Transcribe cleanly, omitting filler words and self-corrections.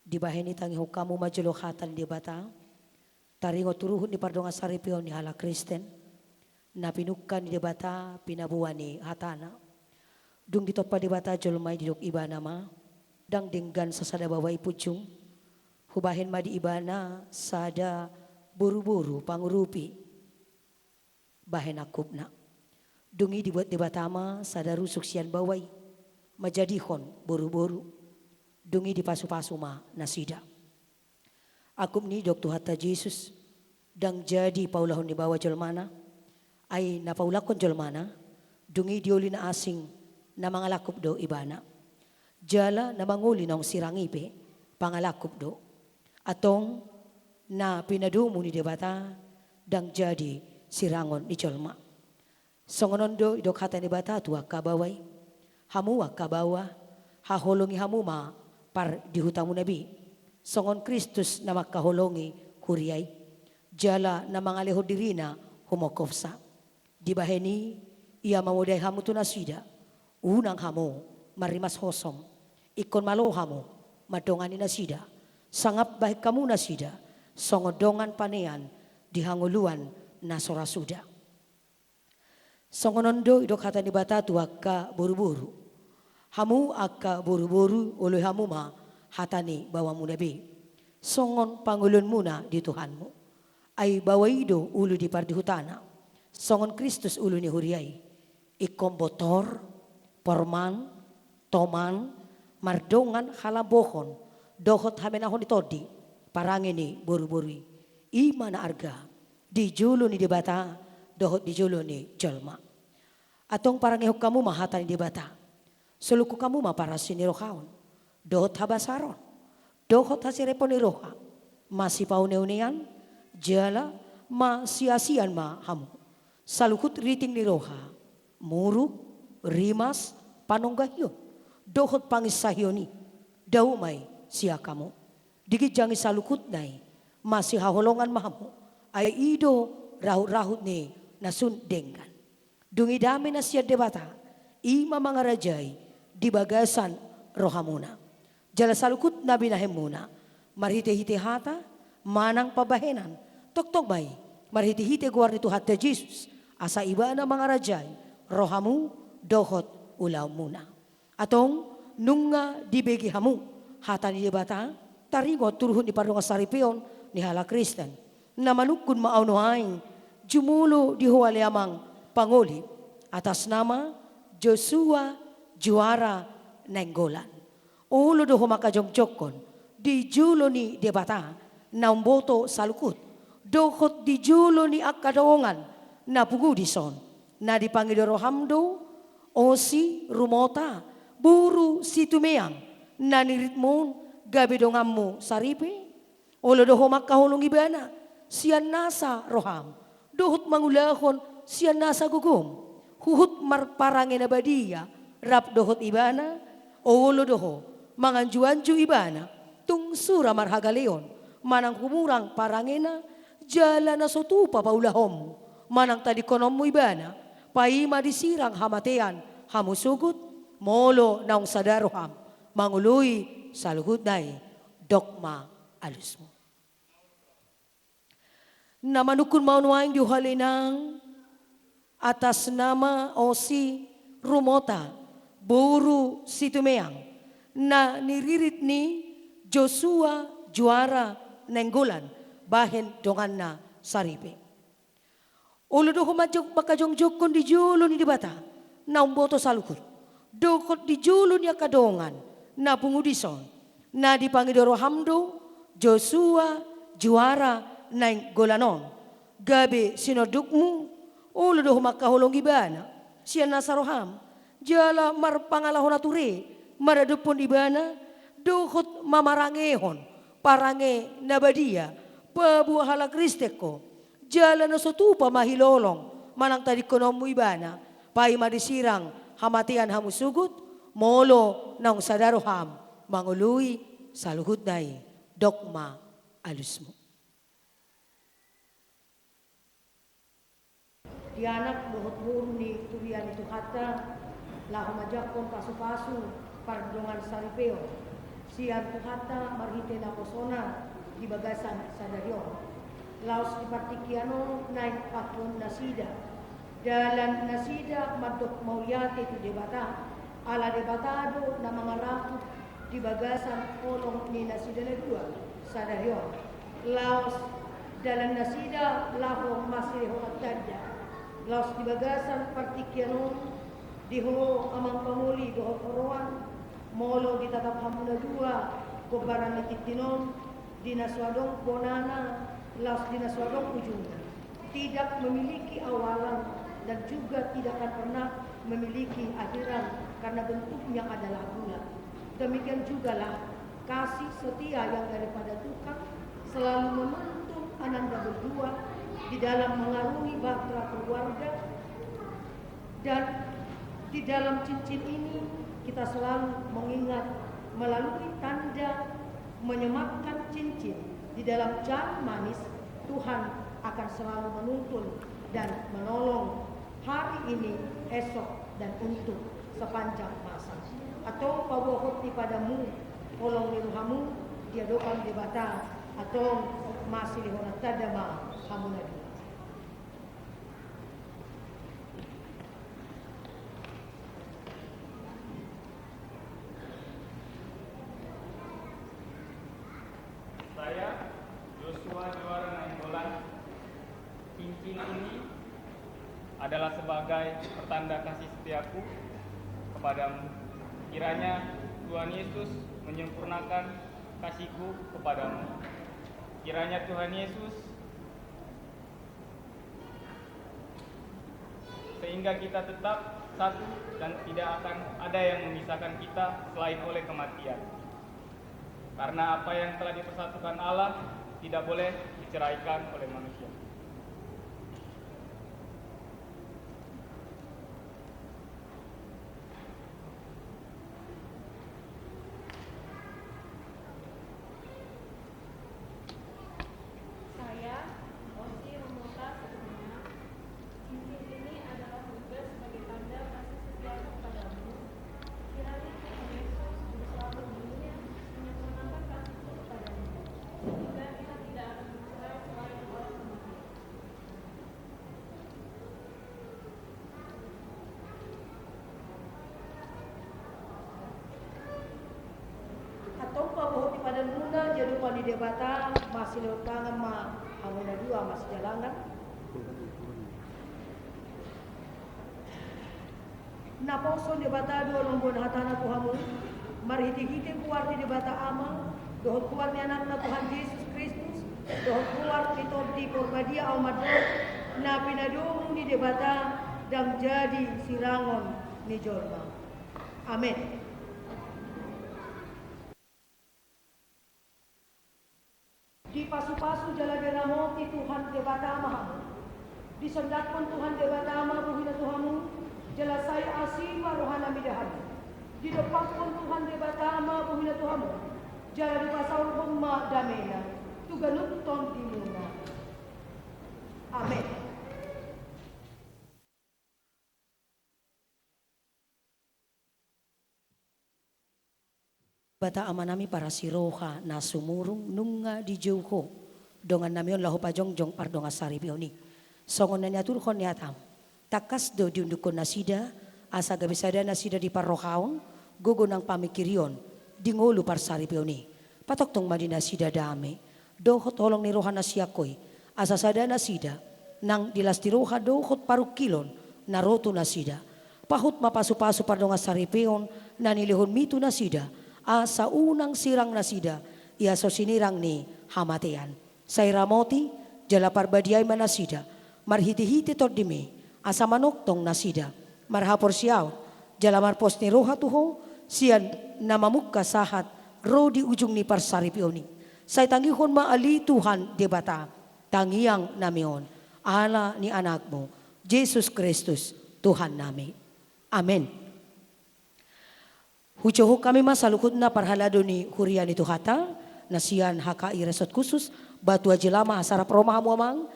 Dibaheni tangi hukamu majulo hatan di bata. Taringo turuhun di pardonga saripio ni hala Kristen. Napinukan di bata pinabuani hatana. Dung ditopa di bata jolmay didok ibana ma. Dang dinggan sa sada baway pucung. Hubahin ma di ibana sada buru-buru pangurupi. Bahen akupna. Dungi dibuat di batama sada rusuk sian baway. Majadihon buru-buru. Dungi di pasu-pasu ma nasida. Akup ni dok Tuhan Yesus. Dang jadi paulahon di bawah jolmana. Ay napaulakon jolmana. Dungi diuli na asing na mga lakup do ibana. Jala na manguli ng sirangipe pangalakup do. Atong na pinadumo ni debata dang jadi sirangon ni jolma. Songonon do idok hata ni bata tuwa kabaway. Hamuwa kabawa. Haholongi hamuma par dihutamu nabi. Songon Kristus na makaholongi huriyay. Jala na mga lehodirina humokofsa. Dibaheni ia mamuday hamu tunasida. Unang hamu marimas hosom. Ikon malohamu madongan nasida. Sangap baik kamu nasida. Songodongan panean dihanguluan nasorasuda. Songonondo idok hata ni bata tu akka buru-buru. Hamu akka buru-buru oleh hamu ma hatani bawamu nabi. Songon pangulun muna di Tuhanmu. Ay bawaido ulu di pardihutana. Songon Kristus ulu ni huriyay. Ikom botor, porman, toman, mardongan halabohon. Dohot hamenahon itodi. Parangini buru-buru. Ima na arga. Di julo ni dibata. Dohot di julo ni jolma. Atong parangihok kamu mahatan di bata. Suluku kamu ma para sinirohaon. Dohot habasaron. Dohot hasirepon ni roha. Masih pauneunian. Jala ma sia-sian ma hamu. Salukut riting ni roha. Muruk, rimas, panonggahyo. Dohot pangisahyoni. Daumay siya kamu. Digit jangi salukut nai. Masih haholongan mahamu. Ay ido rahut-rahut ni nasundenggan. Dungi dami na siya debata. Ima mga rajay. Di bagasan rohamuna. Jala salukut na binahemuna. Marhite-hite hata. Manang pabahenan. Tok-tok bay. Marhite-hite guar ni Tuhan Jesus. Asa iba na mga rajay. Rohamu dohot ulaw muna. Atong nunga dibegi hamu. Hata ni debata. Taringot turuhun ni parunga saripion ni hala Kristen. Namanukun maaunuhaing. Jumulo di huwali amang panguli. Atas nama Joshua Juara Nenggolan. Ulo do humakajong-jokon. Di julo ni debata. Naumboto salukut. Dohot di julo ni akadaongan. Na pugudison. Na dipangidoro hamdo. Osi rumota. Buru situmeang. Na niritmon. Gabidongammu saripe. Ulo do humakahulong ibana. Siyan nasa roham. Dohot mangulahon. Siyan nasa gugum. Huhut marparangin na badiya. Rap dohot ibana. Ulo doho. Manganjuanju ibana. Tung sura marhagaleon. Manang humurang parangina. Jala na sotupa paulahom. Manang tadi konommu ibana. Paima disirang hamatean. Hamusugut. Molo naong sadaroham. Mangului saluhut nai. Dokma alusmo. Namanukun maunuaing diuhalinang. Atas nama Osi Rumota. Buru Situmeang. Na niririt ni Joshua Juara Nenggolan. Bahen dongan na saripe. Ulo do humajok makajong-jokon di julo ni dibata. Na umboto salukut. Dokot di julo ni akadongan. Na pungudison. Na dipangidoro hamdo. Joshua Juara Nenggolanon. Gabi sinodukmu. Ulo do humakahulong ibana. Siya nasa roham. Jala marpangalahon ature. Maradupon ibana. Dohot mamarangehon. Parange nabadia. Pabuah hala Kristeko. Jala na sotupa mahilolong. Manang tadi konomu ibana. Pai madisirang hamatian hamusugut. Molo nang sadaroham. Mangului saluhut nai. Dokma alusmu. Di anak dohot buru ni turian itu kata. Lahu majakon pasu-pasu. Pardongan saripeo. Sian puhata marhite na posona di bagasan sadaryo. Laos di partikiano naik pakun nasida. Dalam nasida madok mauyate tu debata. Ala debatado na mga rakot di bagasan kolong ni nasida na dua sadaryo. Laos dalam nasida lahong masireho at tanda. Laos di bagasan partikiano diho amang pamuli doho koroan. Molo ditatap hamuna dua gobaran ititinon dinaswadong bonana las dinaswadong ujungnya tidak memiliki awalan dan juga tidak akan pernah memiliki akhiran karena bentuknya adalah bulat. Demikian jugalah kasih setia yang daripada Tuhan selalu menuntun ananda berdua di dalam mengarungi bahtera keluarga, dan di dalam cincin ini kita selalu mengingat melalui tanda menyematkan cincin di dalam jam manis, Tuhan akan selalu menuntun dan menolong hari ini, esok, dan untuk sepanjang masa. Atau pawohoti padamu, kolong niruhamu, dia doang debata, atau masih dihonat tadama kamu lagi. Saya, Joshua Juara Nainggolan, cincin ini adalah sebagai pertanda kasih setiaku kepadamu. Kiranya Tuhan Yesus menyempurnakan kasihku kepadamu. Kiranya Tuhan Yesus sehingga kita tetap satu dan tidak akan ada yang memisahkan kita selain oleh kematian. Karena apa yang telah dipersatukan Allah tidak boleh diceraikan oleh manusia. Saya, Osi Romoka Sebenarnya, cincin ini adalah juga sebagai tanda kasih setiaku kepadamu. Kiranya Tuhan Yesus bersama dunia menyempurnakan kasihku kepadamu, sehingga kita tidak akan bercerai selain oleh kematian. Atau pawohoti pada muna jadupan di debata masih lewat tangan ma hamuna dua masih jalangan. Naposo debata dua lombon hatana Tuhamu marhiti-hiti kuar di debata amal dohot kuar ni anak na Tuhan Yesus Kristus dohot kuar di tobdi korbadia almadot na pinadomu ni debata dan jadi sirangon ni jorma. Amin. Di pasu-pasu jala beramoti Tuhan debata mahamu. Disendakkan Tuhan debata ama buhina Tuhamu jala saya asima rohana midahamu. Di depan Tuhan debata ama buhina Tuhamu jala di pasaur humma damena tuganutton di muna. Amin. Bata amanami para siroha na sumurong nunga di jauho dongan namion lahu pajongjong pardonga sari pioni songon na niaturkon niatam takas do diundukon nasida asa gabisada nasida di parrokaon gogo ng pamikirion di ngolu par sari pioni patok tong madina sida dame dohot holong ni roha nasiakoy asa sada nasida nang dilas di roha dohot parukilon naroto nasida pahut mapasu-pasu pardonga sari pion na nilihon mitu nasida asa unang sirang nasida ia so sinirang ni hamatian. Say ramoti jala parbadiay manasida marhiti-hiti tordimi asa manuktong nasida marhapor siyaw jala marpos ni roha tuho siyan namamukka sahat ro di ujung ni parsari pioni. Say tangihon maali Tuhan debata tangiyang namion ala ni anakmu Jesus Kristus Tuhan nami. Amen. Hucoho kami masalukod na parhalado ni Hurian itu hata nasian haka iresot khusus batu ajelama hasara promahamu amang